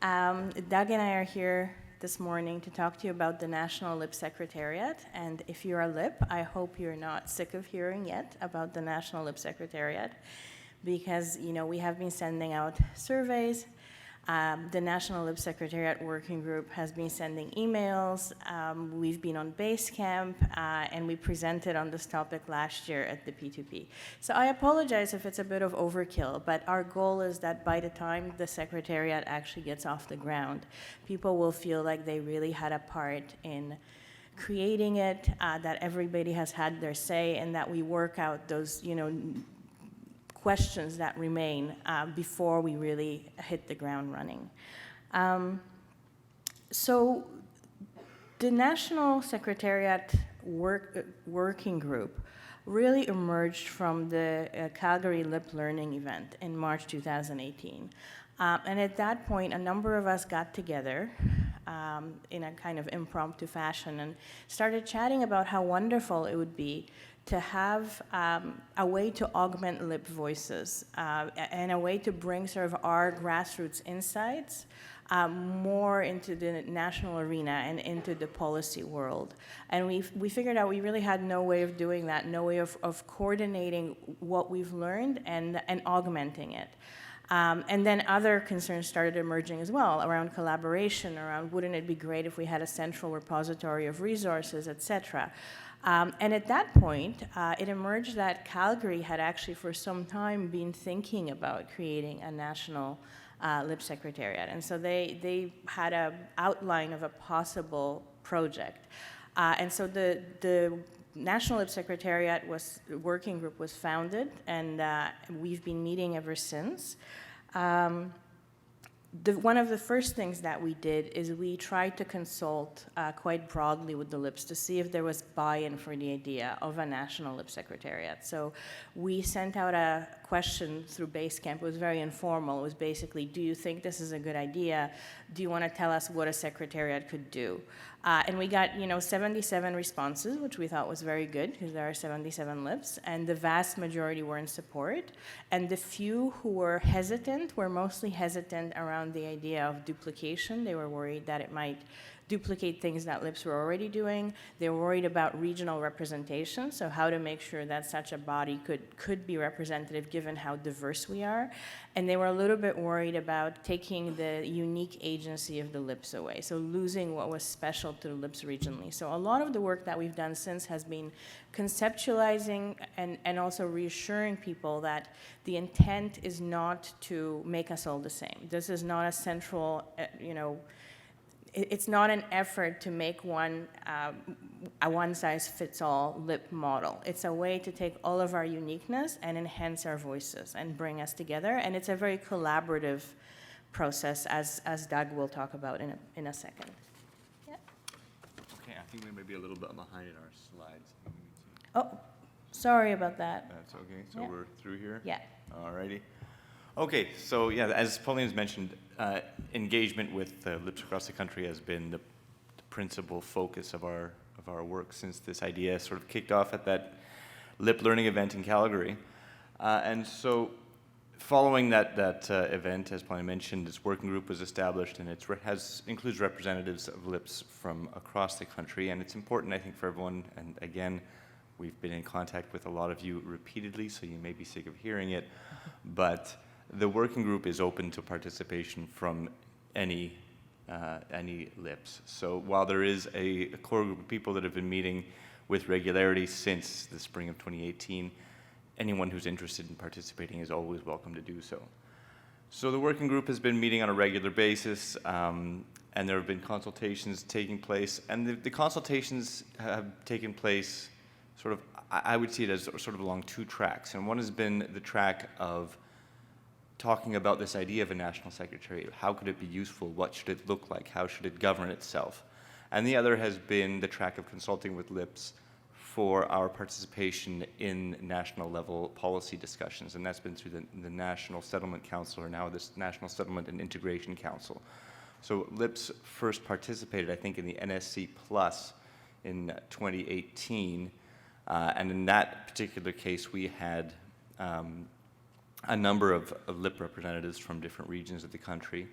Doug and I are here this morning to talk to you about the National Lip Secretariat. And if you're a lip, I hope you're not sick of hearing yet about the National Lip Secretariat, because we have been sending out surveys. The National Lip Secretariat Working Group has been sending emails. We've been on Basecamp, and we presented on this topic last year at the P2P. So I apologize if it's a bit of overkill, but our goal is that by the time the Secretariat actually gets off the ground, people will feel like they really had a part in creating it, that everybody has had their say, and that we work out those, questions that remain before we really hit the ground running. So the National Secretariat Working Group really emerged from the Calgary Lip Learning event in March 2018. And at that point, a number of us got together in a kind of impromptu fashion and started chatting about how wonderful it would be to have a way to augment lip voices and a way to bring sort of our grassroots insights more into the national arena and into the policy world. And we figured out we really had no way of doing that, no way of coordinating what we've learned and augmenting it. And then other concerns started emerging as well around collaboration, around wouldn't it be great if we had a central repository of resources, et cetera. And at that point, it emerged that Calgary had actually for some time been thinking about creating a national lip secretariat. And so they had an outline of a possible project. And so the National Lip Secretariat Working Group was founded, and we've been meeting ever since. One of the first things that we did is we tried to consult quite broadly with the lips to see if there was buy-in for the idea of a national lip secretariat. So we sent out a question through Basecamp. It was very informal. It was basically, do you think this is a good idea? Do you want to tell us what a secretariat could do? And we got 77 responses, which we thought was very good because there are 77 lips, and the vast majority were in support. And the few who were hesitant were mostly hesitant around the idea of duplication. They were worried that it might duplicate things that lips were already doing. They were worried about regional representation, so how to make sure that such a body could be representative given how diverse we are. And they were a little bit worried about taking the unique agency of the lips away, so losing what was special to the lips regionally. So a lot of the work that we've done since has been conceptualizing and also reassuring people that the intent is not to make us all the same. This is not a central, it's not an effort to make a one-size-fits-all lip model. It's a way to take all of our uniqueness and enhance our voices and bring us together. And it's a very collaborative process, as Doug will talk about in a second. Yeah. Okay, I think we may be a little bit behind in our slides. Oh, sorry about that. That's okay. So Yeah. we're through here? Yeah. Alrighty. Okay, so yeah, as Paulina's mentioned, engagement with lips across the country has been the principal focus of our work since this idea sort of kicked off at that lip learning event in Calgary. And so following that event, as Paulina mentioned, this working group was established, and it includes representatives of lips from across the country. And it's important, I think, for everyone, and again, we've been in contact with a lot of you repeatedly, so you may be sick of hearing it, but the working group is open to participation from any lips. So while there is a core group of people that have been meeting with regularity since the spring of 2018, anyone who's interested in participating is always welcome to do so. So the working group has been meeting on a regular basis, and there have been consultations taking place, and the consultations have taken place sort of, I would see it as sort of along two tracks. And one has been the track of talking about this idea of a national secretariat. How could it be useful? What should it look like? How should it govern itself? And the other has been the track of consulting with lips for our participation in national level policy discussions. And that's been through the National Settlement Council, or now this National Settlement and Integration Council. So lips first participated, I think, in the NSC Plus in 2018. And in that particular case, we had a number of lip representatives from different regions of the country.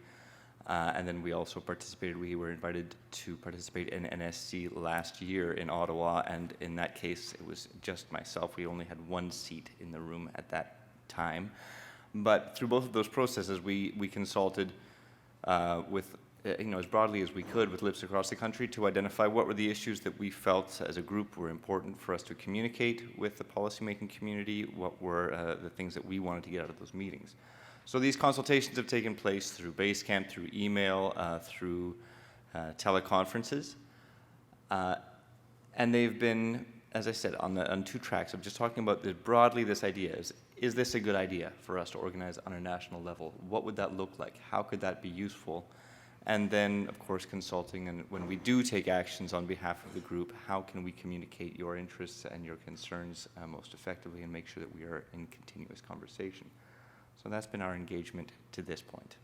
And then we also participated, we were invited to participate in NSC last year in Ottawa, and in that case, it was just myself. We only had one seat in the room at that time. But through both of those processes, we consulted with, as broadly as we could with LIPS across the country to identify what were the issues that we felt as a group were important for us to communicate with the policymaking community, what were the things that we wanted to get out of those meetings. So these consultations have taken place through Basecamp, through email, through teleconferences. And they've been, as I said, on two tracks of just talking about broadly this idea. Is this a good idea for us to organize on a national level? What would that look like? How could that be useful? And then, of course, consulting, and when we do take actions on behalf of the group, how can we communicate your interests and your concerns most effectively and make sure that we are in continuous conversation? So that's been our engagement to this point.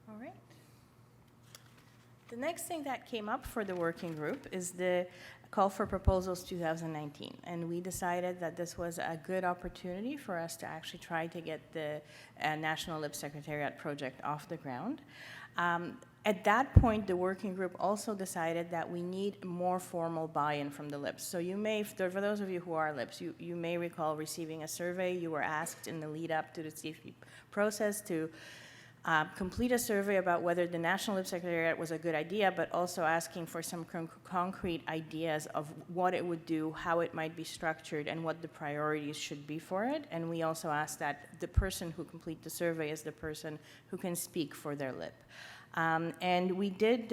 All right. The next thing that came up for the working group is the Call for Proposals 2019. And we decided that this was a good opportunity for us to actually try to get the National LIPS Secretariat project off the ground. At that point, the working group also decided that we need more formal buy-in from the LIPS. So you may, for those of you who are LIPS, you may recall receiving a survey. You were asked in the lead up to the CFP process to complete a survey about whether the National LIPS Secretariat was a good idea, but also asking for some concrete ideas of what it would do, how it might be structured, and what the priorities should be for it. And we also asked that the person who complete the survey is the person who can speak for their LIP. And we did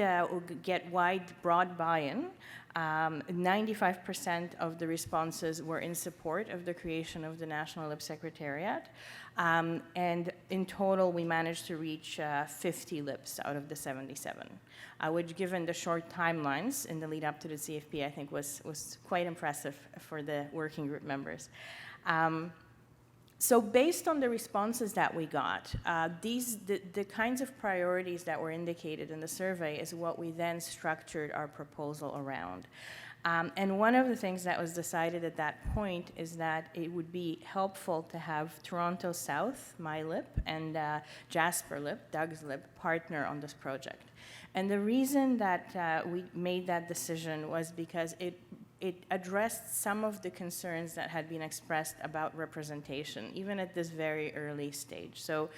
get broad buy-in. 95% of the responses were in support of the creation of the National LIPS Secretariat. And in total, we managed to reach 50 LIPS out of the 77, which, given the short timelines in the lead up to the CFP, I think was quite impressive for the working group members. So based on the responses that we got, the kinds of priorities that were indicated in the survey is what we then structured our proposal around. And one of the things that was decided at that point is that it would be helpful to have Toronto South, my LIP, and Jasper LIP, Doug's LIP, partner on this project. And the reason that we made that decision was because it addressed some of the concerns that had been expressed about representation, even at this very early stage. So,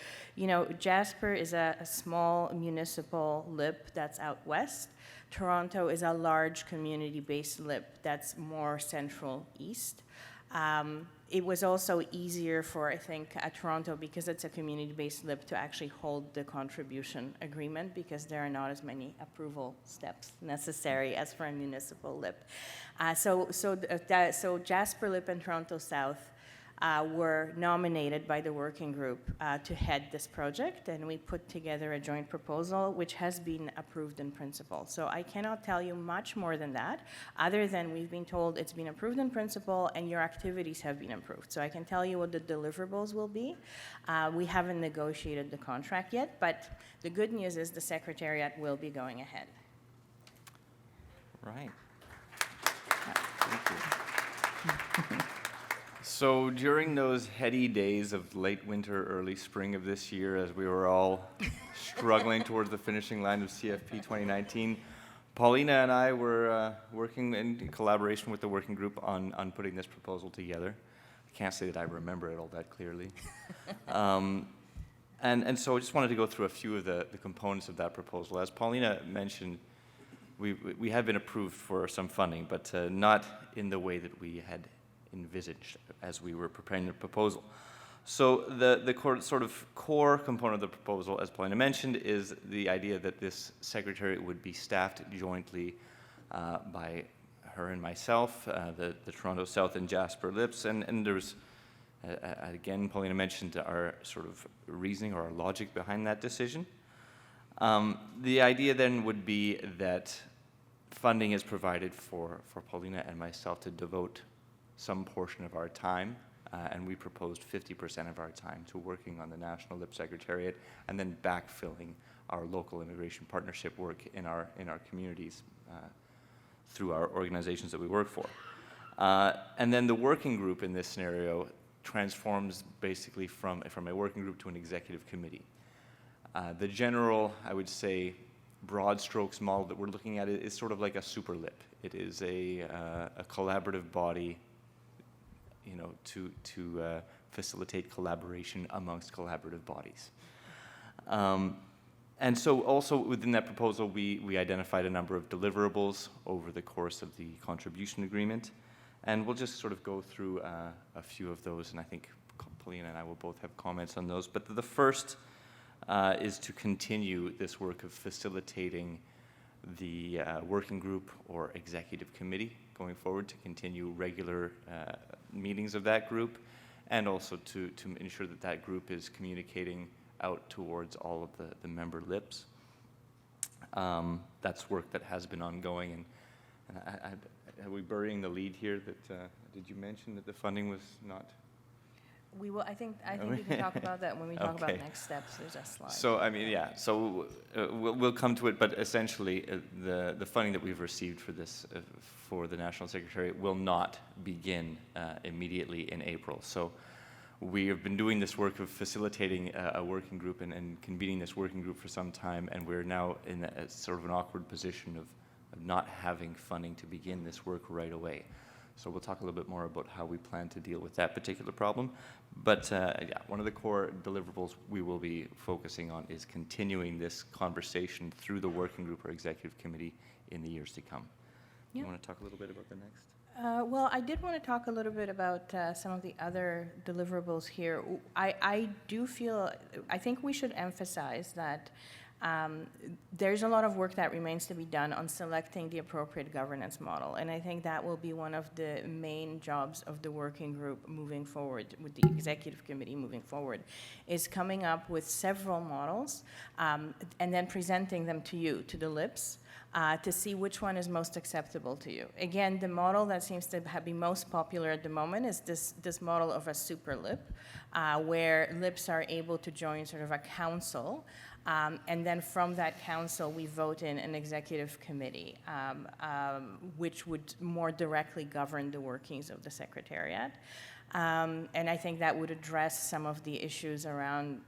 Jasper is a small municipal LIP that's out west. Toronto is a large community-based LIP that's more central east. It was also easier for, I think, Toronto, because it's a community-based LIP, to actually hold the contribution agreement, because there are not as many approval steps necessary as for a municipal LIP. So Jasper LIP and Toronto South were nominated by the working group to head this project, and we put together a joint proposal which has been approved in principle. So I cannot tell you much more than that, other than we've been told it's been approved in principle and your activities have been approved. So I can tell you what the deliverables will be. We haven't negotiated the contract yet, but the good news is the Secretariat will be going ahead. Right. Thank you. So during those heady days of late winter, early spring of this year, as we were all struggling towards the finishing line of CFP 2019, Paulina and I were working in collaboration with the working group on putting this proposal together. I can't say that I remember it all that clearly. And so I just wanted to go through a few of the components of that proposal. As Paulina mentioned, we had been approved for some funding, but not in the way that we had envisaged as we were preparing the proposal. So the sort of core component of the proposal, as Paulina mentioned, is the idea that this secretariat would be staffed jointly by her and myself, the Toronto South and Jasper LIPS, and there's, again, Paulina mentioned our sort of reasoning or our logic behind that decision. The idea then would be that funding is provided for Paulina and myself to devote some portion of our time, and we proposed 50% of our time to working on the National LIPS Secretariat, and then backfilling our local immigration partnership work in our communities through our organizations that we work for. And then the working group in this scenario transforms basically from a working group to an executive committee. The general, I would say, broad strokes model that we're looking at is sort of like a super lip. It is a collaborative body, you know, to facilitate collaboration amongst collaborative bodies. And so also within that proposal, we identified a number of deliverables over the course of the contribution agreement. And we'll just sort of go through a few of those, and I think Paulina and I will both have comments on those. But the first is to continue this work of facilitating the working group or executive committee going forward, to continue regular meetings of that group, and also to ensure that that group is communicating out towards all of the member LIPs. That's work that has been ongoing, and are we burying the lead here? That did you mention that the funding was not? We will. I think we can talk about that when we talk about next steps. There's a slide. So I mean, yeah. So we'll come to it, but essentially, the funding that we've received for this for the National Secretariat will not begin immediately in April. So we have been doing this work of facilitating a working group and convening this working group for some time, and we're now in a sort of an awkward position of not having funding to begin this work right away. So we'll talk a little bit more about how we plan to deal with that particular problem. But yeah, one of the core deliverables we will be focusing on is continuing this conversation through the working group or executive committee in the years to come. Yeah. You want to talk a little bit about the next? Well, I did want to talk a little bit about some of the other deliverables here. I think we should emphasize that there's a lot of work that remains to be done on selecting the appropriate governance model, and I think that will be one of the main jobs of the working group moving forward, with the executive committee moving forward, is coming up with several models and then presenting them to you, to the LIPs, to see which one is most acceptable to you. Again, the model that seems to be most popular at the moment is this model of a super LIP, where LIPs are able to join sort of a council, and then from that council, we vote in an executive committee, which would more directly govern the workings of the Secretariat. And I think that would address some of the issues around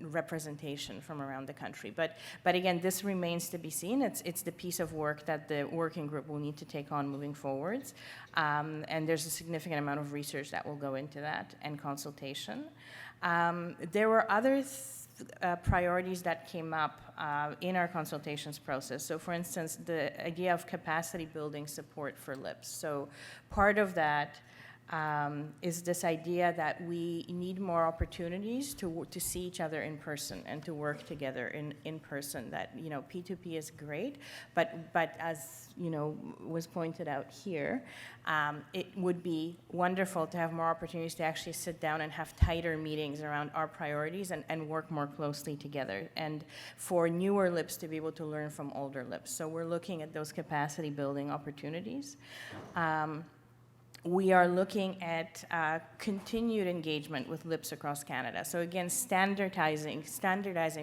representation from around the country. But again, this remains to be seen. It's the piece of work that the working group will need to take on moving forwards. And there's a significant amount of research that will go into that and consultation. There were other priorities that came up in our consultations process. So for instance, the idea of capacity building support for LIPs. So part of that is this idea that we need more opportunities to see each other in person and to work together in person. That, you know, P2P is great, but as, you know, was pointed out here, it would be wonderful to have more opportunities to actually sit down and have tighter meetings around our priorities and work more closely together, and for newer LIPs to be able to learn from older LIPs. So we're looking at those capacity building opportunities. We are looking at continued engagement with LIPs across Canada. So again, standardizing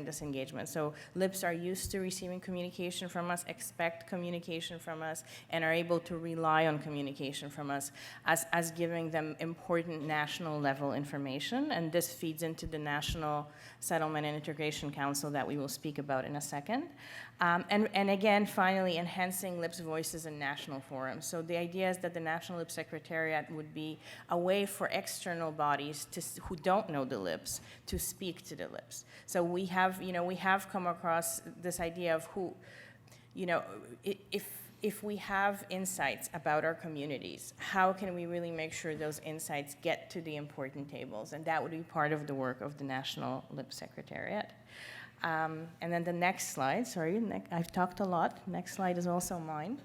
this engagement. So LIPs are used to receiving communication from us, expect communication from us, and are able to rely on communication from us as giving them important national level information. And this feeds into the National Settlement and Integration Council that we will speak about in a second. And again, finally, enhancing LIPs' voices in national forums. So the idea is that the National LIPS Secretariat would be a way for external bodies who don't know the LIPs to speak to the LIPs. So we have come across this idea of who, you know, if we have insights about our communities, how can we really make sure those insights get to the important tables? And that would be part of the work of the National LIPS Secretariat. And then the next slide, I've talked a lot. Next slide is also mine.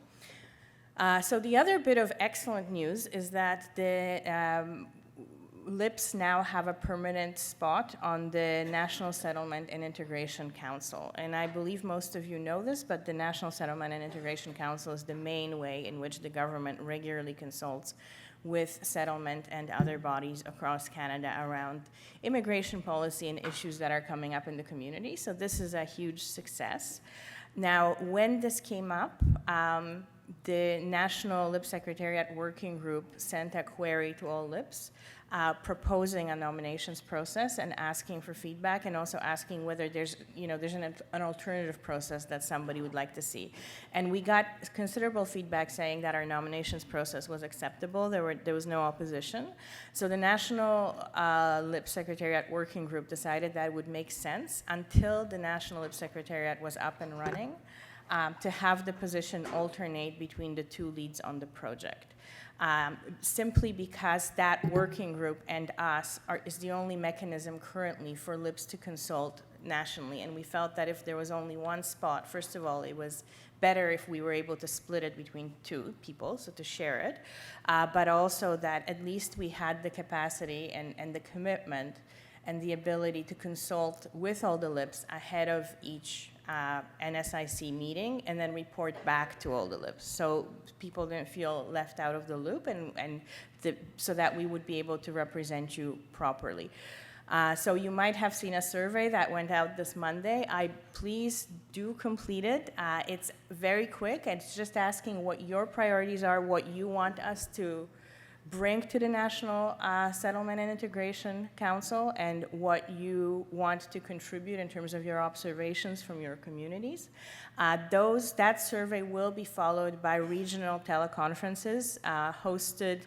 So the other bit of excellent news is that the LIPS now have a permanent spot on the National Settlement and Integration Council. And I believe most of you know this, but the National Settlement and Integration Council is the main way in which the government regularly consults with settlement and other bodies across Canada around immigration policy and issues that are coming up in the community. So this is a huge success. Now, when this came up, the National Lip Secretariat Working Group sent a query to all LIPs proposing a nominations process and asking for feedback, and also asking whether there's an alternative process that somebody would like to see. And we got considerable feedback saying that our nominations process was acceptable. There was no opposition. So the National Lip Secretariat Working Group decided that it would make sense until the National Lip Secretariat was up and running to have the position alternate between the two leads on the project. Simply because that working group and us is the only mechanism currently for LIPs to consult nationally. And we felt that if there was only one spot, first of all, it was better if we were able to split it between two people, so to share it, but also that at least we had the capacity and the commitment and the ability to consult with all the LIPs ahead of each NSIC meeting and then report back to all the LIPs. So people didn't feel left out of the loop so that we would be able to represent you properly. So you might have seen a survey that went out this Monday. Please do complete it. It's very quick. It's just asking what your priorities are, what you want us to bring to the National Settlement and Integration Council, and what you want to contribute in terms of your observations from your communities. That survey will be followed by regional teleconferences hosted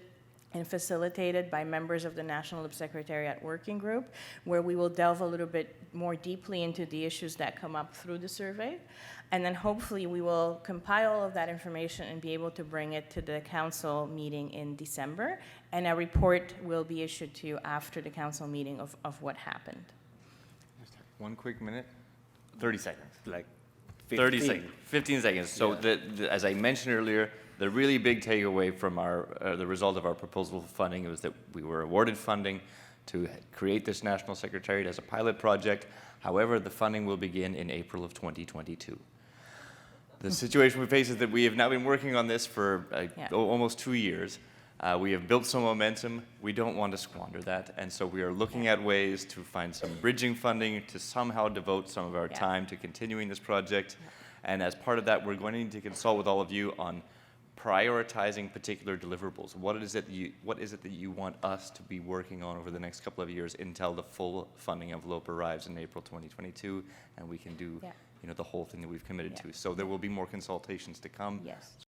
and facilitated by members of the National Lip Secretariat Working Group, where we will delve a little bit more deeply into the issues that come up through the survey. And then hopefully we will compile all of that information and be able to bring it to the council meeting in December. And a report will be issued to you after the council meeting of what happened. Just 1 quick minute, 30 seconds. Like 30 seconds, 15 seconds. So as I mentioned earlier, the really big takeaway from the result of our proposal for funding was that we were awarded funding to create this National Secretariat as a pilot project. However, the funding will begin in April of 2022. The situation we face is that we have now been working on this for almost 2 years. We have built some momentum. We don't want to squander that. And so we are looking at ways to find some bridging funding to somehow devote some of our time to continuing this project. And as part of that, we're going to need to consult with all of you on prioritizing particular deliverables. What is it that you want us to be working on over the next couple of years until the full funding envelope arrives in April 2022, and we can do the whole thing that we've committed to. So there will be more consultations to come. Yes.